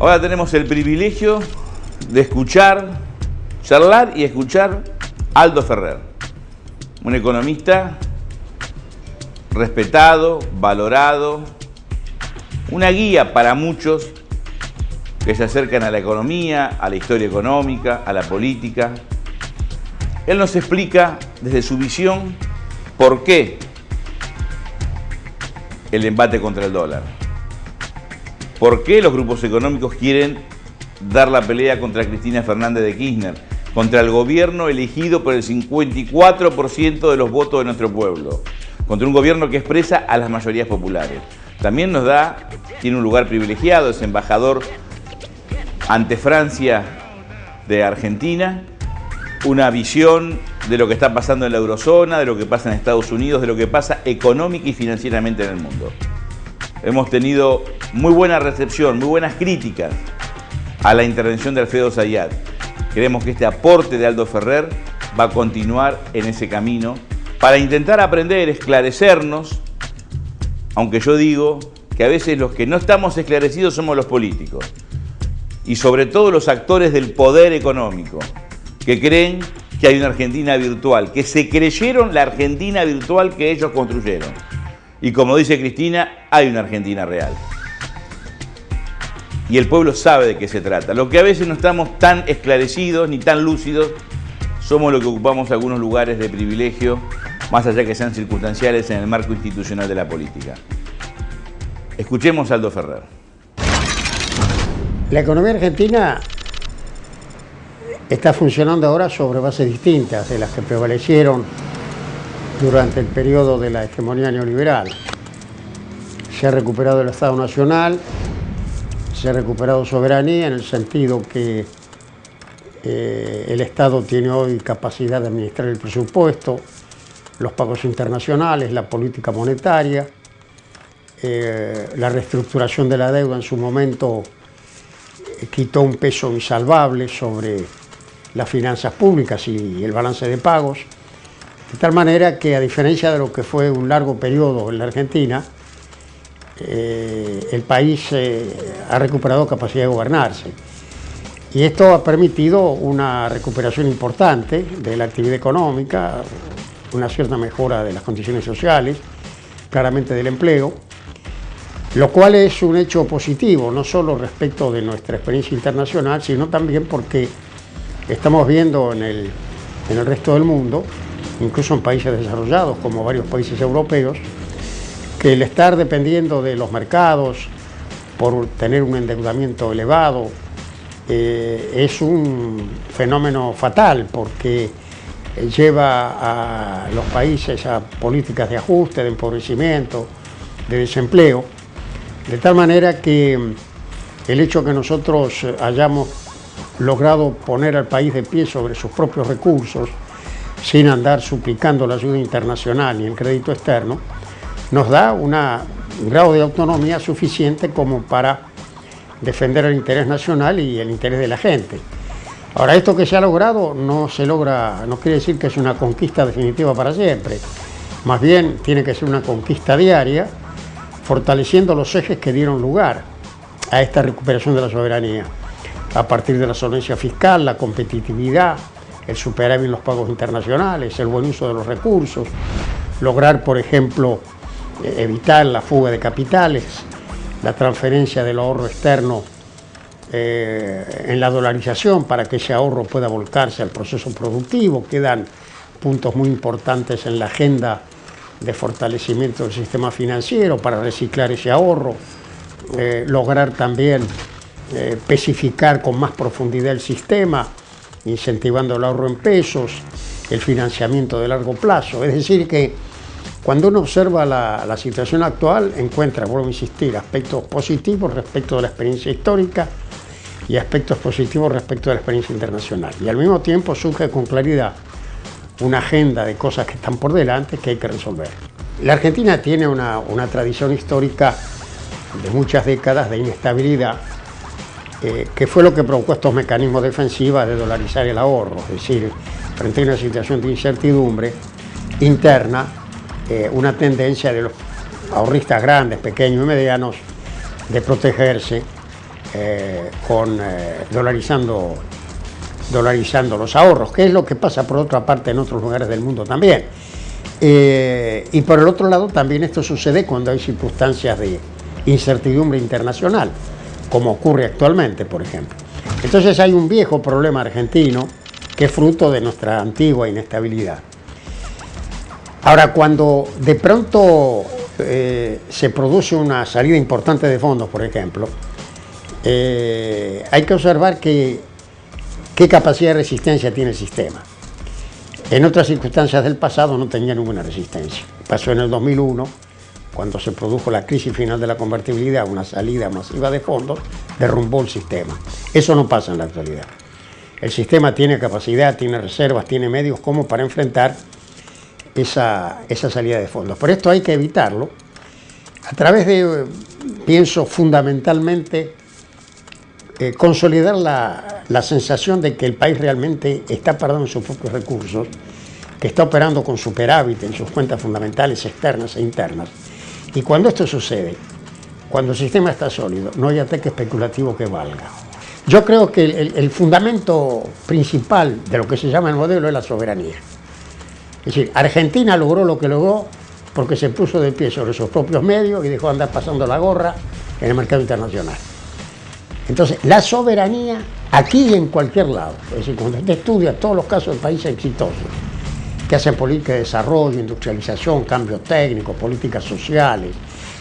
Ahora tenemos el privilegio de escuchar, charlar y escuchar a Aldo Ferrer, un economista respetado, valorado, una guía para muchos que se acercan a la economía, a la historia económica, a la política. Él nos explica desde su visión por qué el embate contra el dólar, por qué los grupos económicos quieren dar la pelea contra Cristina Fernández de Kirchner, contra el gobierno elegido por el 54% de los votos de nuestro pueblo, contra un gobierno que expresa a las mayorías populares. También tiene un lugar privilegiado, es embajador ante Francia de Argentina, una visión de lo que está pasando en la eurozona, de lo que pasa en Estados Unidos, de lo que pasa económica y financieramente en el mundo. Hemos tenido muy buena recepción, muy buenas críticas a la intervención de Alfredo Zayat. Creemos que este aporte de Aldo Ferrer va a continuar en ese camino para intentar aprender, esclarecernos, aunque yo digo que a veces los que no estamos esclarecidos somos los políticos y sobre todo los actores del poder económico, que creen que hay una Argentina virtual, que se creyeron la Argentina virtual que ellos construyeron. Y como dice Cristina, hay una Argentina real. Y el pueblo sabe de qué se trata. Lo que a veces no estamos tan esclarecidos ni tan lúcidos, somos los que ocupamos algunos lugares de privilegio, más allá que sean circunstanciales en el marco institucional de la política. Escuchemos a Aldo Ferrer. La economía argentina está funcionando ahora sobre bases distintas de las que prevalecieron durante el periodo de la hegemonía neoliberal. Se ha recuperado el Estado Nacional, se ha recuperado soberanía en el sentido que el Estado tiene hoy capacidad de administrar el presupuesto, los pagos internacionales, la política monetaria, la reestructuración de la deuda en su momento quitó un peso insalvable sobre las finanzas públicas y el balance de pagos, de tal manera que, a diferencia de lo que fue un largo periodo en la Argentina, el país ha recuperado capacidad de gobernarse. Y esto ha permitido una recuperación importante de la actividad económica, una cierta mejora de las condiciones sociales, claramente del empleo, lo cual es un hecho positivo, no solo respecto de nuestra experiencia internacional, sino también porque estamos viendo en el resto del mundo, incluso en países desarrollados como varios países europeos, que el estar dependiendo de los mercados por tener un endeudamiento elevado es un fenómeno fatal porque lleva a los países a políticas de ajuste, de empobrecimiento, de desempleo, de tal manera que el hecho que nosotros hayamos logrado poner al país de pie sobre sus propios recursos, sin andar suplicando la ayuda internacional ni el crédito externo, nos da un grado de autonomía suficiente como para defender el interés nacional y el interés de la gente. Ahora, esto que se ha logrado no quiere decir que es una conquista definitiva para siempre. Más bien tiene que ser una conquista diaria, fortaleciendo los ejes que dieron lugar a esta recuperación de la soberanía, a partir de la solvencia fiscal, la competitividad, el superávit en los pagos internacionales, el buen uso de los recursos, lograr, por ejemplo, evitar la fuga de capitales, la transferencia del ahorro externo en la dolarización para que ese ahorro pueda volcarse al proceso productivo. Quedan puntos muy importantes en la agenda de fortalecimiento del sistema financiero para reciclar ese ahorro, lograr también especificar con más profundidad el sistema, incentivando el ahorro en pesos, el financiamiento de largo plazo. Es decir que cuando uno observa la situación actual, encuentra, vuelvo a insistir, aspectos positivos respecto de la experiencia histórica y aspectos positivos respecto de la experiencia internacional. Y al mismo tiempo surge con claridad una agenda de cosas que están por delante que hay que resolver. La Argentina tiene una tradición histórica de muchas décadas de inestabilidad, que fue lo que provocó estos mecanismos defensivos de dolarizar el ahorro, es decir, frente a una situación de incertidumbre interna, una tendencia de los ahorristas grandes, pequeños y medianos de protegerse dolarizando los ahorros, que es lo que pasa por otra parte en otros lugares del mundo también. Y por el otro lado también esto sucede cuando hay circunstancias de incertidumbre internacional, como ocurre actualmente, por ejemplo. Entonces hay un viejo problema argentino que es fruto de nuestra antigua inestabilidad. Ahora, cuando de pronto se produce una salida importante de fondos, por ejemplo, hay que observar qué capacidad de resistencia tiene el sistema. En otras circunstancias del pasado no tenía ninguna resistencia. Pasó en el 2001, cuando se produjo la crisis final de la convertibilidad, una salida masiva de fondos, derrumbó el sistema. Eso no pasa en la actualidad. El sistema tiene capacidad, tiene reservas, tiene medios como para enfrentar esa salida de fondos. Por esto hay que evitarlo a través de, pienso fundamentalmente, consolidar la sensación de que el país realmente está parado en sus propios recursos, que está operando con superávit en sus cuentas fundamentales externas e internas. Y cuando esto sucede, cuando el sistema está sólido, no hay ataque especulativo que valga. Yo creo que el fundamento principal de lo que se llama el modelo es la soberanía. Es decir, Argentina logró lo que logró porque se puso de pie sobre sus propios medios y dejó de andar pasando la gorra en el mercado internacional. Entonces, la soberanía, aquí y en cualquier lado, es decir, cuando usted estudia todos los casos de países exitosos, que hacen política de desarrollo, industrialización, cambio técnico, políticas sociales,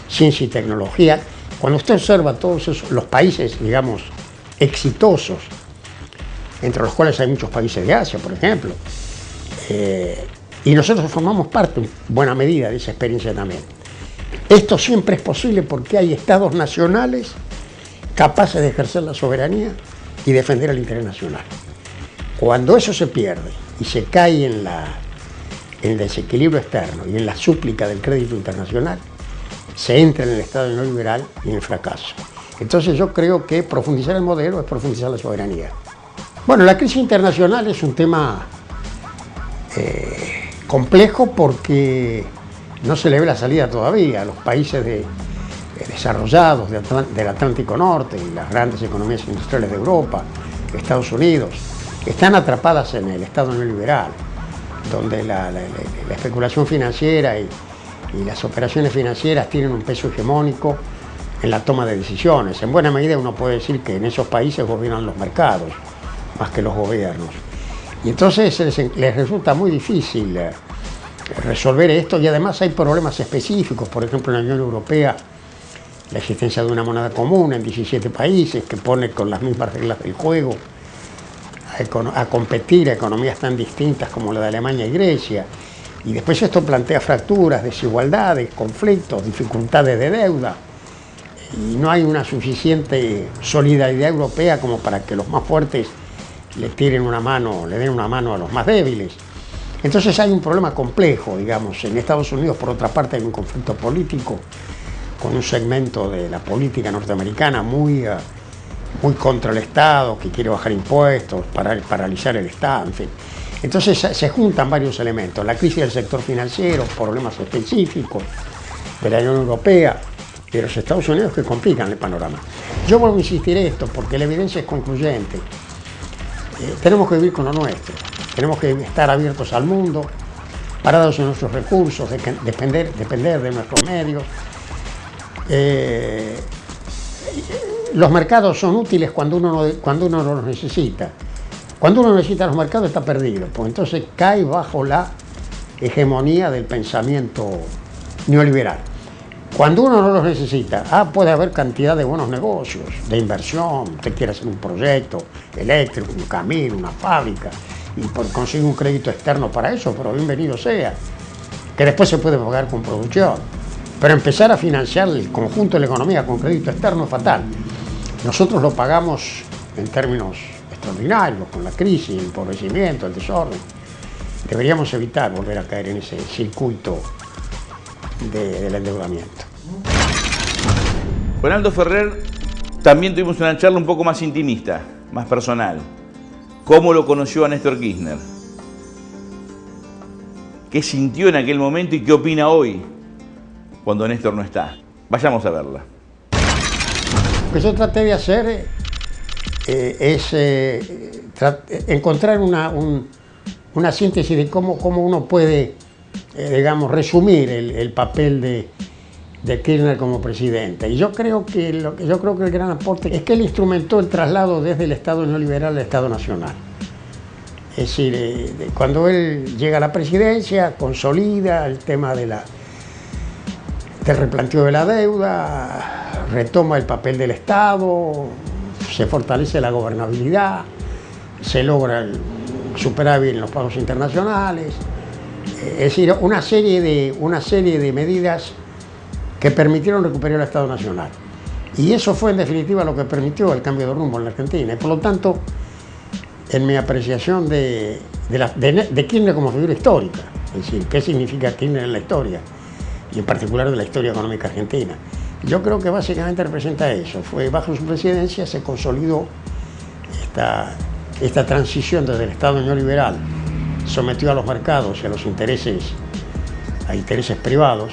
ciencia y tecnología, cuando usted observa todos los países, digamos, exitosos, entre los cuales hay muchos países de Asia, por ejemplo, y nosotros formamos parte, en buena medida, de esa experiencia también. Esto siempre es posible porque hay estados nacionales capaces de ejercer la soberanía y defender el interés nacional. Cuando eso se pierde y se cae en el desequilibrio externo y en la súplica del crédito internacional, se entra en el estado neoliberal y en el fracaso. Entonces yo creo que profundizar el modelo es profundizar la soberanía. Bueno, la crisis internacional es un tema complejo porque no se le ve la salida todavía a los países desarrollados del Atlántico Norte y las grandes economías industriales de Europa, Estados Unidos, están atrapadas en el estado neoliberal, donde la especulación financiera y las operaciones financieras tienen un peso hegemónico en la toma de decisiones. En buena medida uno puede decir que en esos países gobiernan los mercados más que los gobiernos. Y entonces les resulta muy difícil resolver esto, y además hay problemas específicos. Por ejemplo, en la Unión Europea, la existencia de una moneda común en 17 países que pone con las mismas reglas del juego a competir a economías tan distintas como la de Alemania y Grecia. Y después esto plantea fracturas, desigualdades, conflictos, dificultades de deuda. Y no hay una suficiente solidaridad europea como para que los más fuertes le den una mano a los más débiles. Entonces hay un problema complejo, digamos. En Estados Unidos, por otra parte, hay un conflicto político con un segmento de la política norteamericana muy contra el Estado, que quiere bajar impuestos, paralizar el Estado, en fin. Entonces se juntan varios elementos: la crisis del sector financiero, problemas específicos de la Unión Europea, de los Estados Unidos, que complican el panorama. Yo vuelvo a insistir en esto porque la evidencia es concluyente. Tenemos que vivir con lo nuestro, tenemos que estar abiertos al mundo, parados en nuestros recursos, depender de nuestros medios. Los mercados son útiles cuando uno no los necesita. Cuando uno necesita los mercados está perdido, pues entonces cae bajo la hegemonía del pensamiento neoliberal. Cuando uno no los necesita, puede haber cantidad de buenos negocios, de inversión. Usted quiere hacer un proyecto eléctrico, un camino, una fábrica, y consigue un crédito externo para eso, pero bienvenido sea, que después se puede pagar con producción. Pero empezar a financiar el conjunto de la economía con crédito externo es fatal. Nosotros lo pagamos en términos extraordinarios, con la crisis, el empobrecimiento, el desorden. Deberíamos evitar volver a caer en ese circuito del endeudamiento. Con Aldo Ferrer también tuvimos una charla un poco más intimista, más personal. ¿Cómo lo conoció a Néstor Kirchner? ¿Qué sintió en aquel momento y qué opina hoy cuando Néstor no está? Vayamos a verla. que yo traté de hacer es encontrar una síntesis de cómo uno puede, digamos, resumir el papel de Kirchner como presidente. Y yo creo que el gran aporte es que él instrumentó el traslado desde el Estado neoliberal al Estado nacional. Es decir, cuando él llega a la presidencia, consolida el tema del replanteo de la deuda, retoma el papel del Estado, se fortalece la gobernabilidad, se logra el superávit en los pagos internacionales. Es decir, una serie de medidas que permitieron recuperar el Estado Nacional. Y eso fue en definitiva lo que permitió el cambio de rumbo en la Argentina. Y por lo tanto, en mi apreciación de Kirchner como figura histórica, es decir, qué significa Kirchner en la historia, y en particular de la historia económica argentina, yo creo que básicamente representa eso. Fue bajo su presidencia se consolidó esta transición desde el Estado neoliberal, sometió a los mercados y a los intereses privados,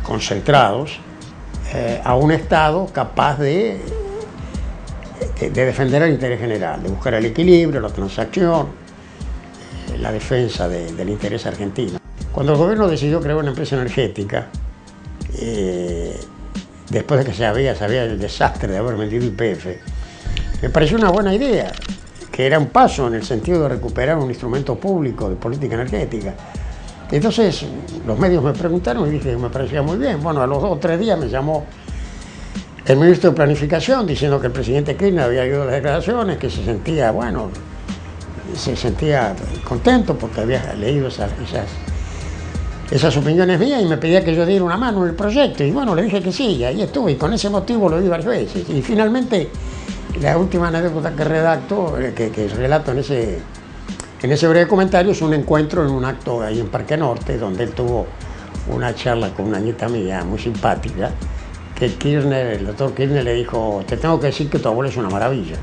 concentrados, a un Estado capaz de defender el interés general, de buscar el equilibrio, la transacción, la defensa del interés argentino. Cuando el gobierno decidió crear una empresa energética, después de que sabía el desastre de haber vendido YPF, me pareció una buena idea, que era un paso en el sentido de recuperar un instrumento público de política energética. Entonces los medios me preguntaron y dije que me parecía muy bien. Bueno, a los 2 o 3 días me llamó el ministro de Planificación diciendo que el presidente Kirchner había ido a las declaraciones, que se sentía contento porque había leído esas opiniones mías y me pedía que yo diera una mano en el proyecto. Y bueno, le dije que sí, y ahí estuve, y con ese motivo lo vi varias veces. Y finalmente, la última anécdota que redacto, que relato en ese breve comentario, es un encuentro en un acto ahí en Parque Norte, donde él tuvo una charla con una nieta mía muy simpática, que el doctor Kirchner le dijo: te tengo que decir que tu abuelo es una maravilla.